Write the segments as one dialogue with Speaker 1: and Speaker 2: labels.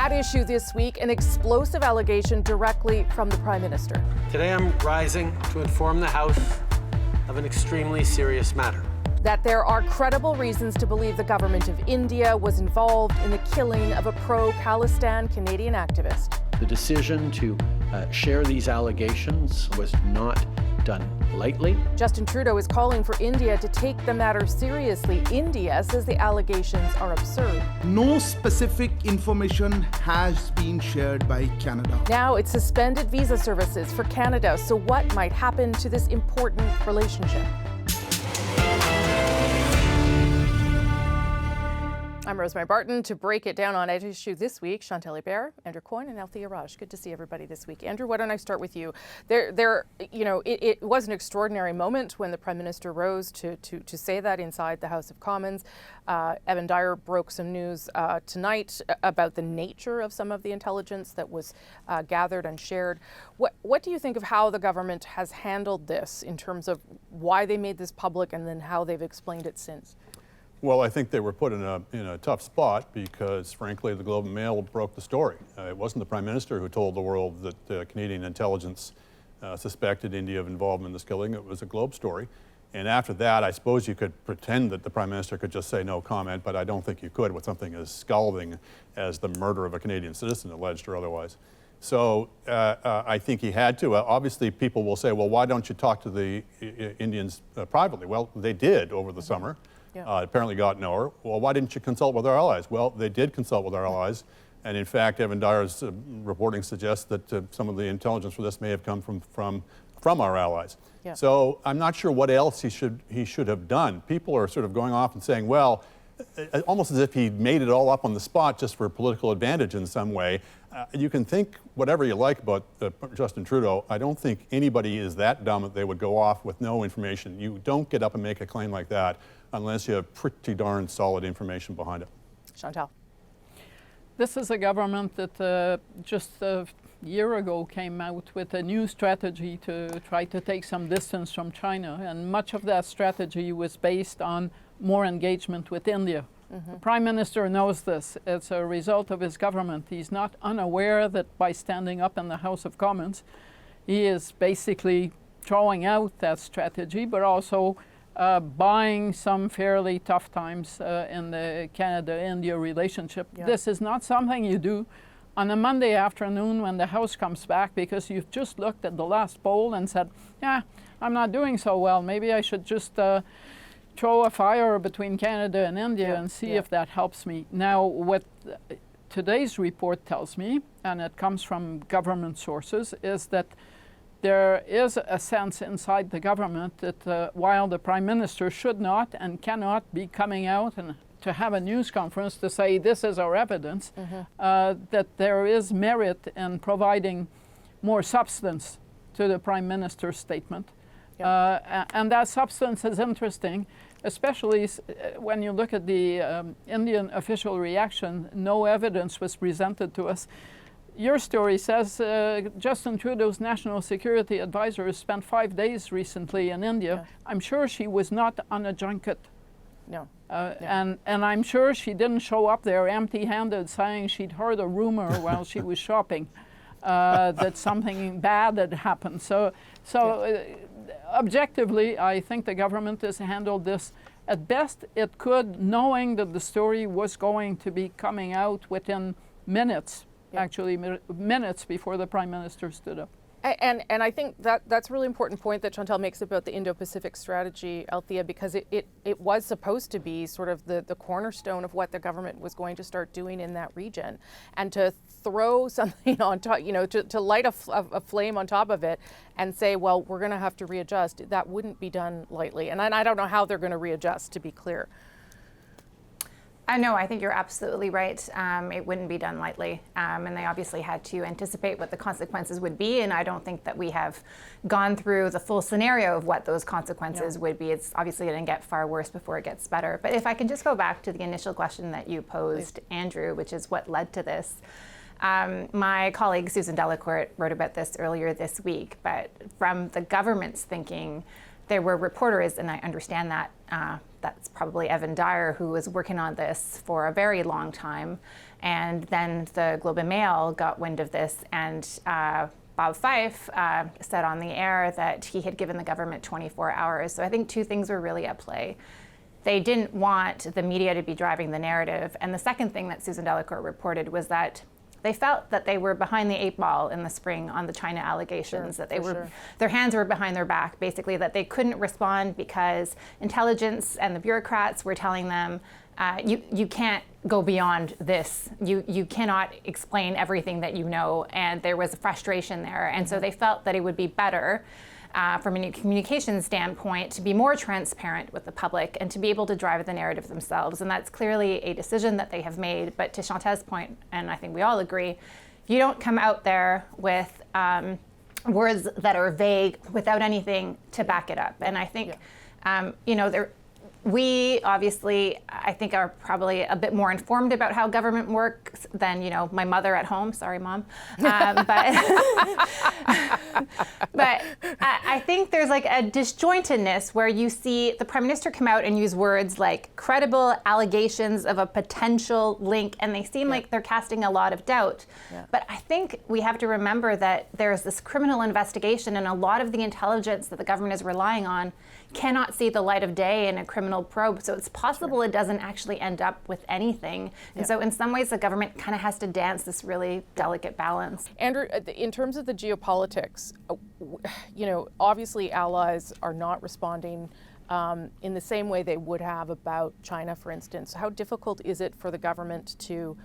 Speaker 1: At issue this week, an explosive allegation directly from the Prime Minister.
Speaker 2: Today I'm rising to inform the House of an extremely serious matter.
Speaker 1: That there are credible reasons to believe the government of India was involved in the killing of a pro-Khalistan Canadian activist.
Speaker 3: The decision to share these allegations was not done lightly.
Speaker 1: Justin Trudeau is calling for India to take the matter seriously. India says the allegations are absurd.
Speaker 4: No specific information has been shared by Canada.
Speaker 1: Now it's suspended visa services for Canada. So what might happen to this important relationship? I'm Rosemary Barton. To break it down on At Issue this week, Chantal Hébert, Andrew Coyne, and Althea Raj. Good to see everybody this week. Andrew, why don't I start with you? It was an extraordinary moment when the Prime Minister rose to say that inside the House of Commons. Evan Dyer broke some news tonight about the nature of some of the intelligence that was gathered and shared. What do you think of how the government has handled this in terms of why they made this public and then how they've explained it since?
Speaker 5: Well, I think they were put in a tough spot because, frankly, the Globe and Mail broke the story. It wasn't the Prime Minister who told the world that Canadian intelligence suspected India of involvement in this killing. It was a Globe story. And after that, I suppose you could pretend that the Prime Minister could just say no comment, but I don't think you could with something as scalding as the murder of a Canadian citizen, alleged or otherwise. So I think he had to. Obviously, people will say, well, why don't you talk to the Indians privately? Well, they did over the summer. Yeah. Apparently got nowhere. Well, why didn't you consult with our allies? Well, they did consult with our allies. And in fact, Evan Dyer's reporting suggests that some of the intelligence for this may have come from our allies. Yeah. So I'm not sure what else he should have done. People are sort of going off and saying, well, almost as if he made it all up on the spot just for political advantage in some way. You can think whatever you like about Justin Trudeau. I don't think anybody is that dumb that they would go off with no information. You don't get up and make a claim like that unless you have pretty darn solid information behind it.
Speaker 1: Chantal.
Speaker 6: This is a government that just a year ago came out with a new strategy to try to take some distance from China, and much of that strategy was based on more engagement with India. Mm-hmm. The Prime Minister knows this. It's a result of his government. He's not unaware that by standing up in the House of Commons, he is basically throwing out that strategy, but also buying some fairly tough times in the Canada-India relationship. Yeah. This is not something you do on a Monday afternoon when the House comes back because you've just looked at the last poll and said, yeah, I'm not doing so well. Maybe I should just throw a fire between Canada and India and see if that helps me. Now, what today's report tells me, and it comes from government sources, is that there is a sense inside the government that while the Prime Minister should not and cannot be coming out and to have a news conference to say this is our evidence, that there is merit in providing more substance to the Prime Minister's statement. And that substance is interesting, especially when you look at the Indian official reaction. No evidence was presented to us. Your story says Justin Trudeau's national security advisor spent 5 days recently in India. Yeah. I'm sure she was not on a junket.
Speaker 1: No.
Speaker 6: And I'm sure she didn't show up there empty-handed saying she'd heard a rumor while she was shopping that something bad had happened. So objectively, I think the government has handled this at best it could, knowing that the story was going to be coming out within minutes. Actually minutes before the Prime Minister stood up.
Speaker 1: And I think that's a really important point that Chantal makes about the Indo-Pacific strategy, Althea, because it was supposed to be sort of the cornerstone of what the government was going to start doing in that region. And to throw something on top, to light a flame on top of it and say, well, we're going to have to readjust, that wouldn't be done lightly. And I don't know how they're going to readjust, to be clear.
Speaker 7: No, I think you're absolutely right. It wouldn't be done lightly. And they obviously had to anticipate what the consequences would be. And I don't think that we have gone through the full scenario of what those consequences would be. It's obviously going to get far worse before it gets better. But if I can just go back to the initial question that you posed, please, Andrew, which is what led to this. My colleague Susan Delacourt wrote about this earlier this week. But from the government's thinking, there were reporters, and I understand that, that's probably Evan Dyer, who was working on this for a very long time. And then the Globe and Mail got wind of this, and Bob Fife said on the air that he had given the government 24 hours. So I think two things were really at play. They didn't want the media to be driving the narrative. And the second thing that Susan Delacour reported was that they felt that they were behind the 8 ball in the spring on the China allegations, that they were, their hands were behind their back, basically, that they couldn't respond because intelligence and the bureaucrats were telling them, you can't go beyond this. You cannot explain everything that you know, and there was a frustration there. And so they felt that it would be better from a communication standpoint to be more transparent with the public and to be able to drive the narrative themselves. And that's clearly a decision that they have made. But to Chantal's point, and I think we all agree, if you don't come out there with words that are vague without anything to back it up. And I think, we obviously, I think, are probably a bit more informed about how government works than, my mother at home. Sorry, Mom. But I think there's like a disjointedness where you see the Prime Minister come out and use words like credible allegations of a potential link, and they seem like they're casting a lot of doubt. But I think we have to remember that there's this criminal investigation, and a lot of the intelligence that the government is relying on cannot see the light of day in a criminal probe. So it's possible it doesn't actually end up with anything. And so in some ways, the government kind of has to dance this really delicate balance.
Speaker 1: Andrew, in terms of the geopolitics, obviously allies are not responding in the same way they would have about China, for instance. How difficult is it for the government to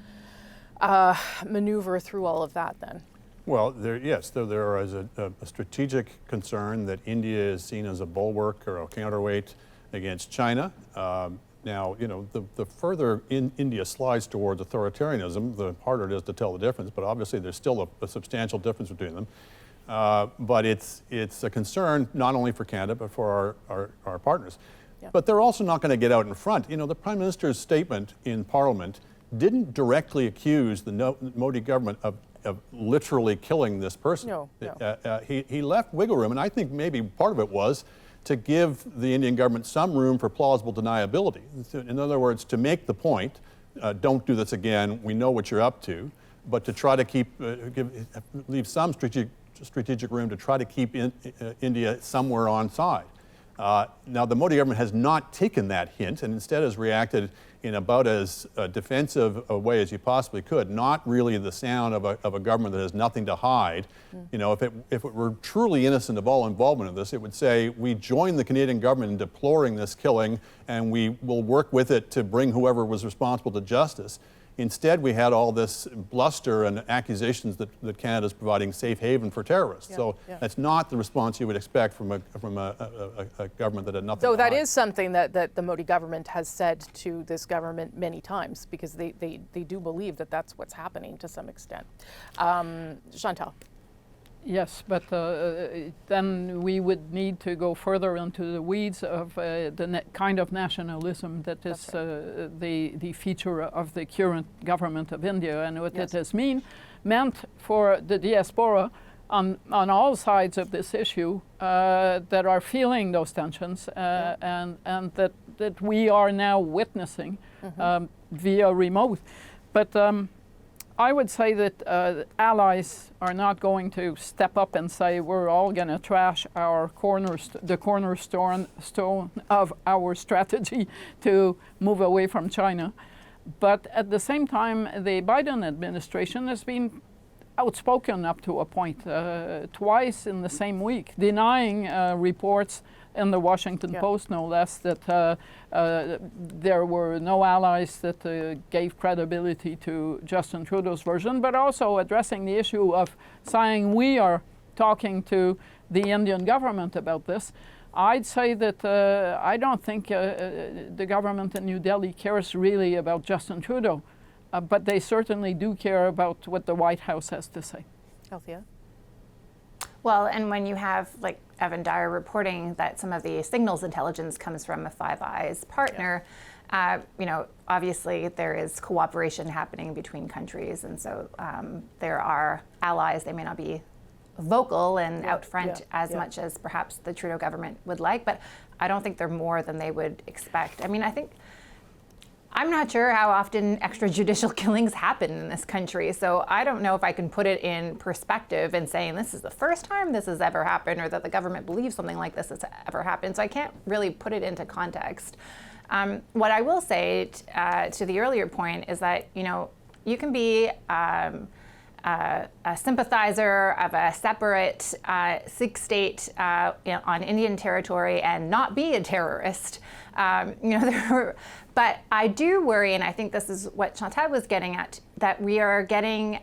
Speaker 1: maneuver through all of that then?
Speaker 5: Well, there is a strategic concern that India is seen as a bulwark or a counterweight against China. Now, the further India slides towards authoritarianism, the harder it is to tell the difference. But obviously, there's still a substantial difference between them. But it's a concern not only for Canada but for our partners. Yeah. But they're also not going to get out in front. The Prime Minister's statement in Parliament didn't directly accuse the Modi government of literally killing this person.
Speaker 1: No.
Speaker 5: He left wiggle room, and I think maybe part of it was to give the Indian government some room for plausible deniability. In other words, to make the point, don't do this again, we know what you're up to, but to try to leave some strategic room to try to keep India somewhere on side. Now, the Modi government has not taken that hint and instead has reacted in about as defensive a way as you possibly could, not really the sound of a government that has nothing to hide. If it were truly innocent of all involvement in this, it would say, we join the Canadian government in deploring this killing and we will work with it to bring whoever was responsible to justice. Instead, we had all this bluster and accusations that Canada is providing safe haven for terrorists. That's not the response you would expect from a government that had nothing to hide.
Speaker 1: That is something that the Modi government has said to this government many times, because they do believe that that's what's happening to some extent. Chantal.
Speaker 6: Yes, but then we would need to go further into the weeds of the kind of nationalism that is the feature of the current government of India, and what it has meant for the diaspora on all sides of this issue that are feeling those tensions and that we are now witnessing via remote. But I would say that allies are not going to step up and say we're all going to trash the cornerstone of our strategy to move away from China. But at the same time, the Biden administration has been outspoken up to a point, twice in the same week, denying reports in the Washington Post, no less, that there were no allies that gave credibility to Justin Trudeau's version, but also addressing the issue of saying we are talking to the Indian government about this. I'd say that I don't think the government in New Delhi cares really about Justin Trudeau, but they certainly do care about what the White House has to say.
Speaker 1: Althea?
Speaker 7: Well, and when you have, like, Evan Dyer reporting that some of the signals intelligence comes from a Five Eyes partner, obviously there is cooperation happening between countries, and so there are allies. They may not be vocal and out front as much as perhaps the Trudeau government would like, but I don't think they're more than they would expect. I mean, I think I'm not sure how often extrajudicial killings happen in this country, so I don't know if I can put it in perspective and saying this is the first time this has ever happened or that the government believes something like this has ever happened, so I can't really put it into context. What I will say to the earlier point is that, you can be a sympathizer of a separate Sikh state on Indian territory and not be a terrorist. But I do worry, and I think this is what Chantal was getting at, that we are getting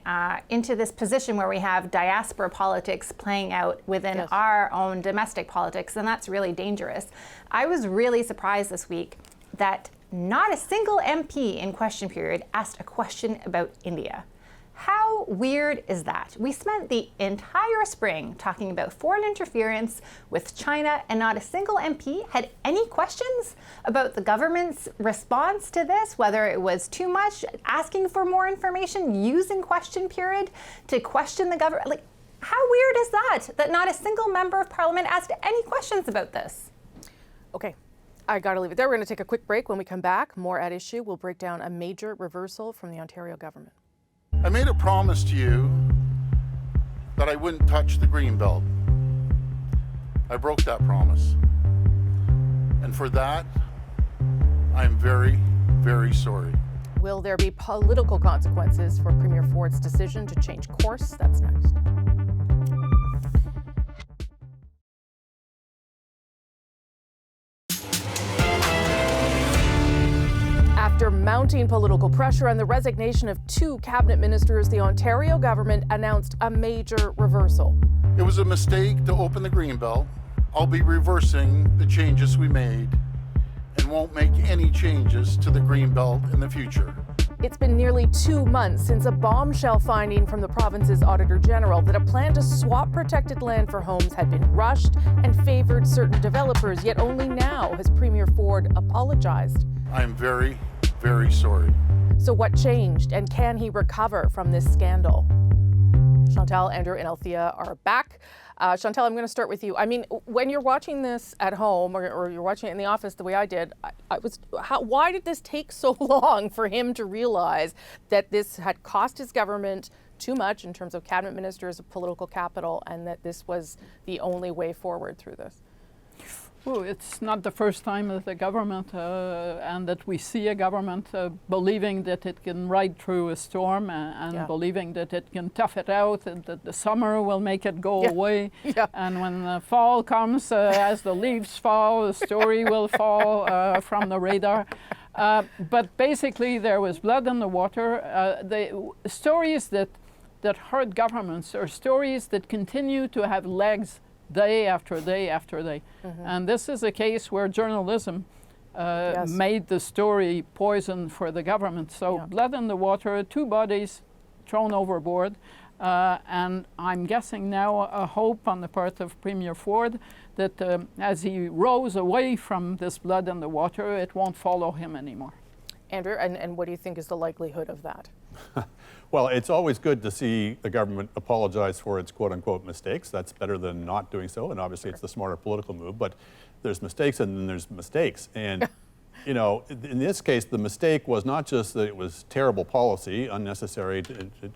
Speaker 7: into this position where we have diaspora politics playing out within our own domestic politics, and that's really dangerous. I was really surprised this week that not a single MP in question period asked a question about India. How weird is that? We spent the entire spring talking about foreign interference with China, and not a single MP had any questions about the government's response to this, whether it was too much, asking for more information, using question period to question the government. Like, how weird is that not a single member of parliament asked any questions about this?
Speaker 1: Okay. I got to leave it there. We're going to take a quick break. When we come back, more at issue. We'll break down a major reversal from the Ontario government.
Speaker 8: I made a promise to you that I wouldn't touch the Greenbelt. I broke that promise. And for that, I'm very, very sorry.
Speaker 1: Will there be political consequences for Premier Ford's decision to change course? That's next. After mounting political pressure and the resignation of 2 cabinet ministers, the Ontario government announced a major reversal.
Speaker 8: It was a mistake to open the Greenbelt. I'll be reversing the changes we made and won't make any changes to the Greenbelt in the future.
Speaker 1: It's been nearly 2 months since a bombshell finding from the province's Auditor General that a plan to swap protected land for homes had been rushed and favored certain developers, yet only now has Premier Ford apologized.
Speaker 8: I'm very, very sorry.
Speaker 1: So what changed, and can he recover from this scandal? Chantal, Andrew, and Althea are back. Chantal, I'm going to start with you. I mean, when you're watching this at home or you're watching it in the office the way I did, why did this take so long for him to realize that this had cost his government too much in terms of cabinet ministers, of political capital, and that this was the only way forward through this?
Speaker 6: Well, it's not the first time that the government and that we see a government believing that it can ride through a storm and believing that it can tough it out and that the summer will make it go away. And when the fall comes, as the leaves fall, the story will fall from the radar. But basically, there was blood in the water. The stories that hurt governments are stories that continue to have legs day after day after day. Mm-hmm. And this is a case where journalism made the story poison for the government. So blood in the water, 2 bodies thrown overboard. And I'm guessing now a hope on the part of Premier Ford that as he rose away from this blood in the water, it won't follow him anymore.
Speaker 1: Andrew, and what do you think is the likelihood of that?
Speaker 5: Well, it's always good to see the government apologize for its quote-unquote mistakes. That's better than not doing so, and obviously it's the smarter political move, but there's mistakes and then there's mistakes. And, in this case, the mistake was not just that it was terrible policy, unnecessary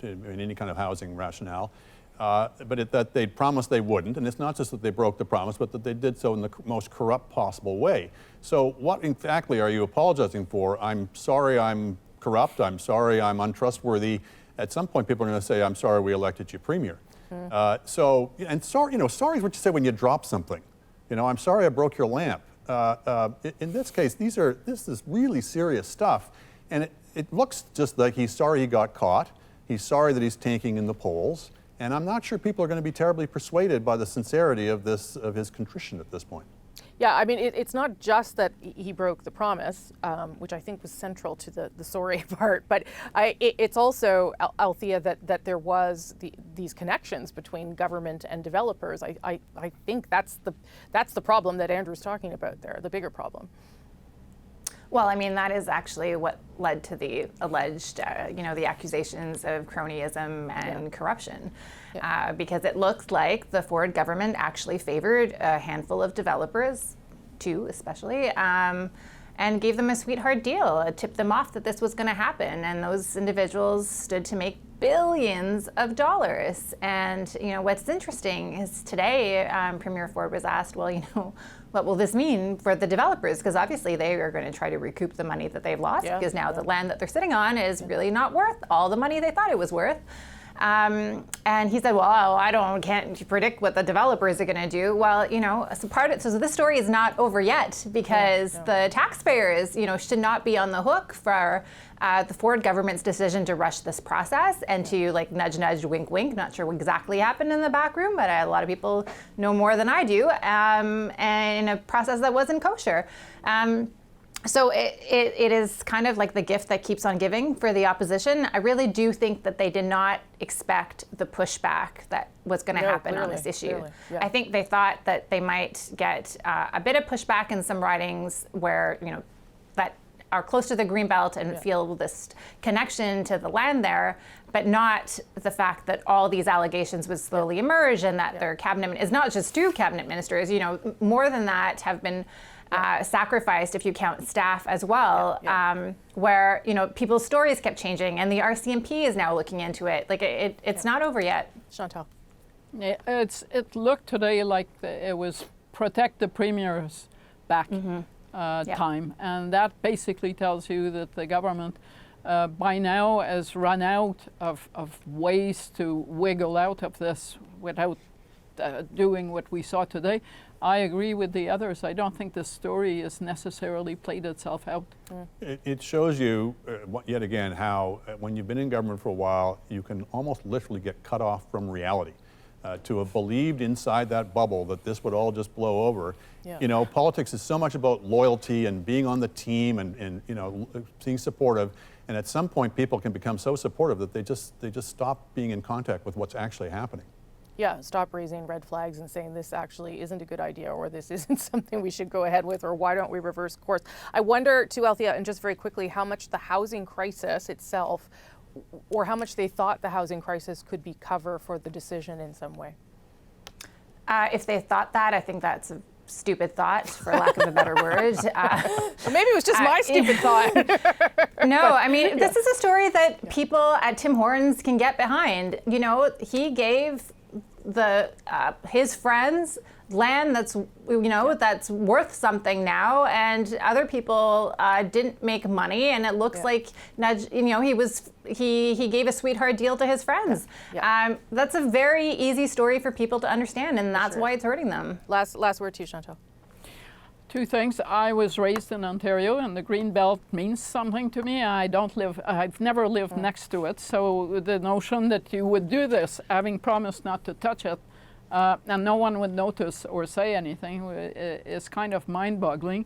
Speaker 5: in any kind of housing rationale, but that they promised they wouldn't. And it's not just that they broke the promise, but that they did so in the most corrupt possible way. So what exactly are you apologizing for? I'm sorry I'm corrupt. I'm sorry I'm untrustworthy. At some point, people are going to say, I'm sorry we elected you premier. Sorry is what you say when you drop something. I'm sorry I broke your lamp. In this case, this is really serious stuff. And it looks just like he's sorry he got caught. He's sorry that he's tanking in the polls. And I'm not sure people are going to be terribly persuaded by the sincerity of his contrition at this point.
Speaker 1: Yeah, I mean, it's not just that he broke the promise, which I think was central to the sorry part, but it's also, Althea, that there was these connections between government and developers. I think that's the problem that Andrew's talking about there, the bigger problem.
Speaker 7: Well, I mean, that is actually what led to the alleged, the accusations of cronyism and corruption. Because it looks like the Ford government actually favored a handful of developers, 2 especially, and gave them a sweetheart deal, tipped them off that this was going to happen, and those individuals stood to make billions of dollars. And what's interesting is today Premier Ford was asked, well, what will this mean for the developers? Because obviously they are going to try to recoup the money that they've lost, because now the land that they're sitting on is really not worth all the money they thought it was worth. And he said, well, can't predict what the developers are going to do. Well, so this story is not over yet, because the taxpayers, should not be on the hook for the Ford government's decision to rush this process and to nudge, nudge, wink, wink. Not sure what exactly happened in the back room, but a lot of people know more than I do, and in a process that wasn't kosher. So it is kind of like the gift that keeps on giving for the opposition. I really do think that they did not expect the pushback that was going to happen on this issue. I think they thought that they might get a bit of pushback in some ridings where, that are close to the Greenbelt and feel this connection to the land there, but not the fact that all these allegations would slowly emerge, and that their cabinet is not just 2 cabinet ministers, more than that have been sacrificed, if you count staff as well, where people's stories kept changing, and the RCMP is now looking into it. It's not over yet.
Speaker 1: Chantal.
Speaker 6: Yeah, it looked today like it was protect the premier's back time, and that basically tells you that the government by now has run out of ways to wiggle out of this without doing what we saw today. I agree with the others. I don't think this story has necessarily played itself out.
Speaker 5: It shows you, yet again, how when you've been in government for a while, you can almost literally get cut off from reality. To have believed inside that bubble that this would all just blow over. Politics is so much about loyalty and being on the team and being supportive. And at some point, people can become so supportive that they just stop being in contact with what's actually happening.
Speaker 1: Yeah, stop raising red flags and saying this actually isn't a good idea, or this isn't something we should go ahead with, or why don't we reverse course. I wonder too, Althea, and just very quickly, how much the housing crisis itself, or how much they thought the housing crisis could be cover for the decision in some way.
Speaker 7: If they thought that, I think that's a stupid thought, for lack of a better word.
Speaker 1: Or maybe it was just my stupid thought.
Speaker 7: No, I mean, this is a story that people at Tim Hortons can get behind. He gave his friends land that's that's worth something now, and other people didn't make money, and it looks like he gave a sweetheart deal to his friends. That's a very easy story for people to understand, and that's why it's hurting them.
Speaker 1: Last word to you, Chantal.
Speaker 6: 2 things. I was raised in Ontario, and the Greenbelt means something to me. I've never lived next to it, so the notion that you would do this, having promised not to touch it, and no one would notice or say anything, is kind of mind-boggling.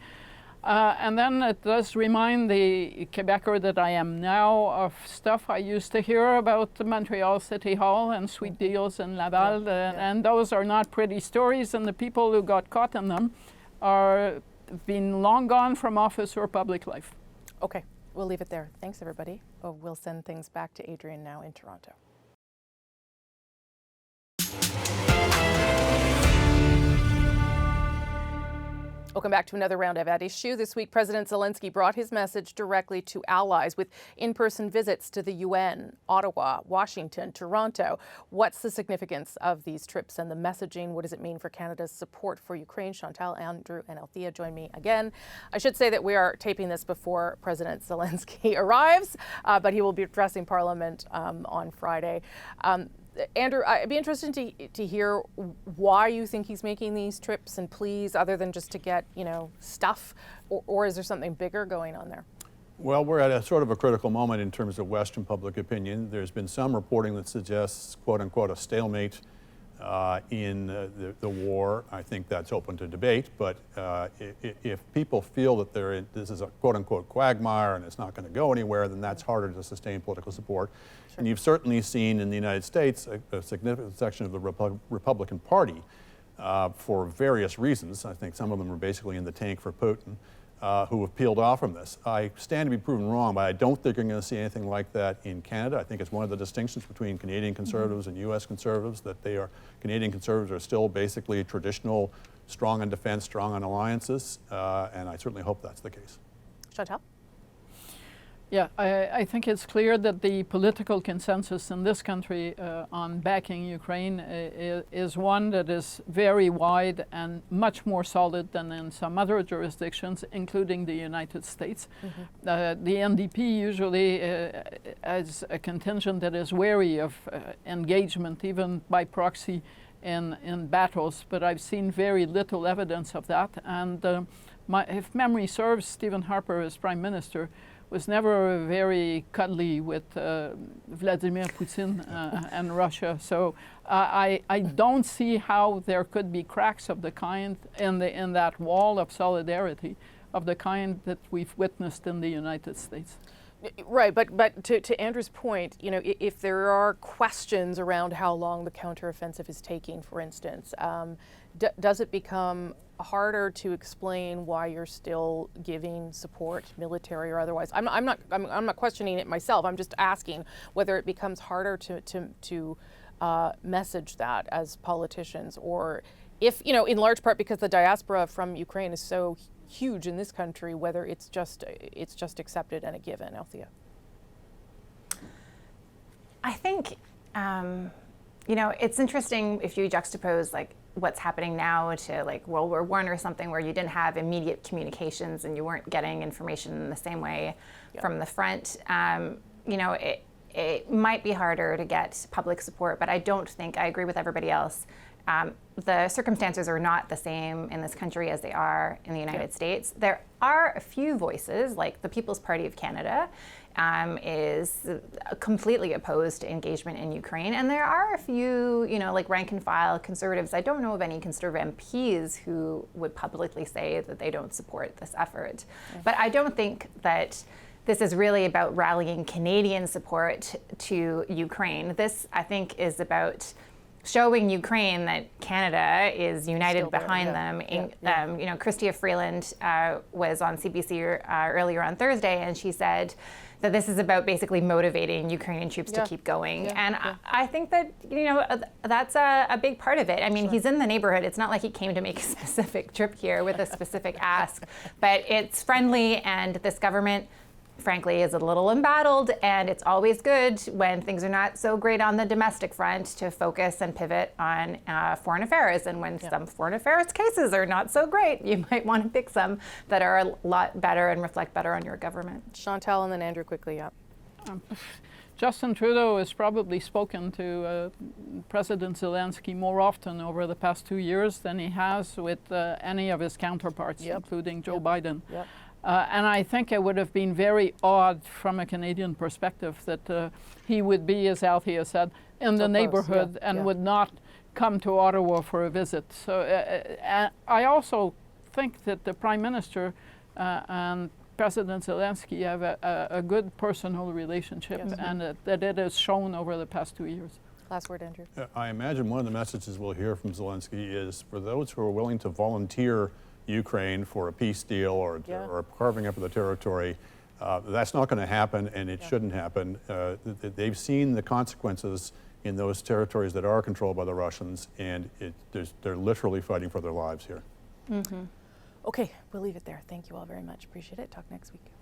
Speaker 6: And then it does remind the Quebecer that I am now of stuff I used to hear about the Montreal City Hall and sweet deals in Laval, and those are not pretty stories, and the people who got caught in them are been long gone from office or public life.
Speaker 1: Okay, we'll leave it there. Thanks, everybody. We'll send things back to Adrienne now in Toronto. Welcome back to another round of At Issue. This week, President Zelenskyy brought his message directly to allies with in-person visits to the UN, Ottawa, Washington, Toronto. What's the significance of these trips and the messaging? What does it mean for Canada's support for Ukraine? Chantal, Andrew, and Althea join me again. I should say that we are taping this before President Zelenskyy arrives, but he will be addressing Parliament on Friday. Andrew, I'd be interested to hear why you think he's making these trips and pleas, other than just to get, stuff, or is there something bigger going on there?
Speaker 5: Well, we're at a sort of a critical moment in terms of Western public opinion. There's been some reporting that suggests, quote unquote, a stalemate in the war. I think that's open to debate, but if people feel that this is a quote unquote quagmire and it's not going to go anywhere, then that's harder to sustain political support. And you've certainly seen in the United States a significant section of the Republican Party for various reasons. I think some of them are basically in the tank for Putin, who have peeled off from this. I stand to be proven wrong, but I don't think you're going to see anything like that in Canada. I think it's one of the distinctions between Canadian conservatives and U.S. conservatives, that Canadian conservatives are still basically traditional, strong on defense, strong on alliances, and I certainly hope that's the case.
Speaker 1: Chantal?
Speaker 6: Yeah, I think it's clear that the political consensus in this country on backing Ukraine is one that is very wide and much more solid than in some other jurisdictions, including the United States. The NDP usually has a contingent that is wary of engagement, even by proxy, in battles, but I've seen very little evidence of that. And if memory serves, Stephen Harper as Prime Minister was never very cuddly with Vladimir Putin and Russia. So I don't see how there could be cracks of the kind in that wall of solidarity of the kind that we've witnessed in the United States.
Speaker 1: Right, but to Andrew's point, you know, if there are questions around how long the counteroffensive is taking, for instance, does it become harder to explain why you're still giving support, military or otherwise? I'm not questioning it myself. I'm just asking whether it becomes harder to message that as politicians, or if, you know, in large part because the diaspora from Ukraine is so huge in this country, whether it's just accepted and a given. Althea.
Speaker 7: I think, you know, it's interesting if you juxtapose like what's happening now to like World War I or something where you didn't have immediate communications and you weren't getting information in the same way from the front. You know, it might be harder to get public support, but I don't think, I agree with everybody else. The circumstances are not the same in this country as they are in the United States. There are a few voices, like the People's Party of Canada is completely opposed to engagement in Ukraine. And there are a few, you know, like rank and file conservatives. I don't know of any conservative MPs who would publicly say that they don't support this effort. But I don't think that this is really about rallying Canadian support to Ukraine. This, I think, is about showing Ukraine that Canada is united behind them. You know, Chrystia Freeland was on CBC earlier on Thursday, and she said that this is about basically motivating Ukrainian troops to keep going. And I think that, you know, that's a big part of it. I mean, he's in the neighborhood. It's not like he came to make a specific trip here with a specific ask, but it's friendly, and this government, frankly, is a little embattled, and it's always good when things are not so great on the domestic front to focus and pivot on foreign affairs. And when some foreign affairs cases are not so great, you might want to pick some that are a lot better and reflect better on your government.
Speaker 1: Chantal and then Andrew quickly,
Speaker 6: Justin Trudeau has probably spoken to President Zelenskyy more often over the past 2 years than he has with any of his counterparts, including Joe Biden. And I think it would have been very odd from a Canadian perspective that he would be, as Althea said, in the neighborhood and would not come to Ottawa for a visit. So I also think that the Prime Minister and President Zelenskyy have a good personal relationship, and that it has shown over the past 2 years.
Speaker 1: Last word, Andrew.
Speaker 5: I imagine one of the messages we'll hear from Zelenskyy is for those who are willing to volunteer Ukraine for a peace deal or carving up of the territory, that's not going to happen, and it shouldn't happen. They've seen the consequences in those territories that are controlled by the Russians, and they're literally fighting for their lives here.
Speaker 1: Okay, we'll leave it there. Thank you all very much. Appreciate it. Talk next week.